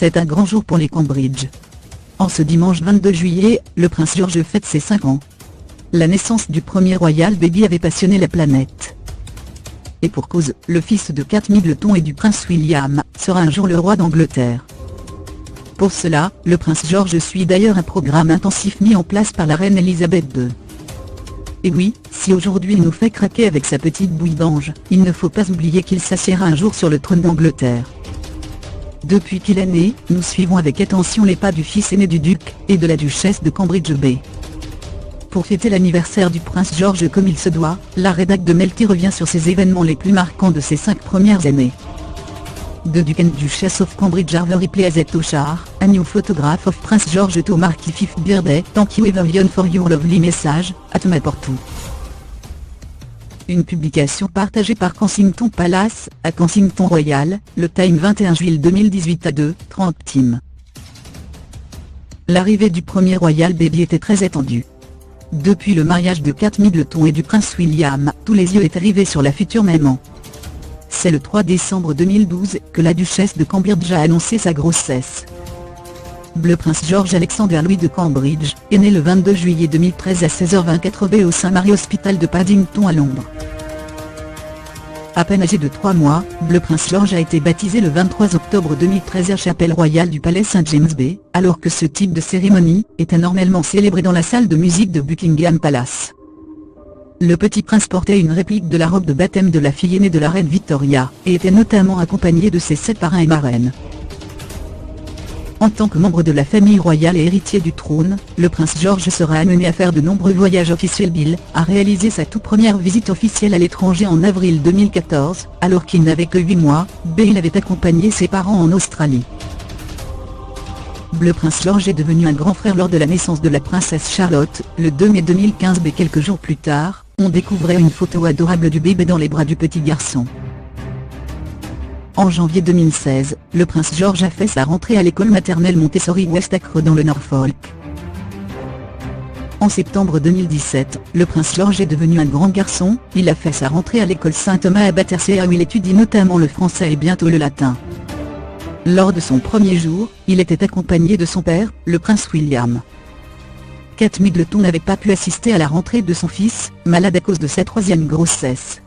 C'est un grand jour pour les Cambridge. En ce dimanche 22 juillet, le prince George fête ses 5 ans. La naissance du premier royal baby avait passionné la planète. Et pour cause, le fils de Kate Middleton et du prince William sera un jour le roi d'Angleterre. Pour cela, le prince George suit d'ailleurs un programme intensif mis en place par la reine Elisabeth II. Et oui, si aujourd'hui il nous fait craquer avec sa petite bouille d'ange, il ne faut pas oublier qu'il s'assiera un jour sur le trône d'Angleterre. Depuis qu'il est né, nous suivons avec attention les pas du fils aîné du duc et de la duchesse de Cambridge Bay. Pour fêter l'anniversaire du prince George comme il se doit, la rédac de Melty revient sur ses événements les plus marquants de ses 5 premières années. The Duke and Duchess of Cambridge are very pleased to share a new photograph of Prince George to mark his 5th birthday. Thank you everyone for your lovely message, at Maportou. Une publication partagée par Kensington Palace, à Kensington Royal, le Time 21 juillet 2018 à 2:30 p.m. L'arrivée du premier royal baby était très attendue. Depuis le mariage de Kate Middleton et du prince William, tous les yeux étaient rivés sur la future maman. C'est le 3 décembre 2012 que la duchesse de Cambridge a annoncé sa grossesse. Le prince George Alexander Louis de Cambridge est né le 22 juillet 2013 à 16h24 b au St Mary Hospital de Paddington à Londres. À peine âgé de 3 mois, le prince George a été baptisé le 23 octobre 2013 à Chapelle Royale du Palais St James Bay, alors que ce type de cérémonie était normalement célébré dans la salle de musique de Buckingham Palace. Le petit prince portait une réplique de la robe de baptême de la fille aînée de la reine Victoria, et était notamment accompagné de ses 7 parrains et marraines. En tant que membre de la famille royale et héritier du trône, le prince George sera amené à faire de nombreux voyages officiels. Bill a réalisé sa toute première visite officielle à l'étranger en avril 2014, alors qu'il n'avait que 8 mois, Bill avait accompagné ses parents en Australie. Le prince George est devenu un grand frère lors de la naissance de la princesse Charlotte, le 2 mai 2015 mais quelques jours plus tard, on découvrait une photo adorable du bébé dans les bras du petit garçon. En janvier 2016, le prince George a fait sa rentrée à l'école maternelle Montessori West Acre dans le Norfolk. En septembre 2017, le prince George est devenu un grand garçon, il a fait sa rentrée à l'école Saint-Thomas à Battersea où il étudie notamment le français et bientôt le latin. Lors de son premier jour, il était accompagné de son père, le prince William. Kate Middleton n'avait pas pu assister à la rentrée de son fils, malade à cause de sa 3e grossesse.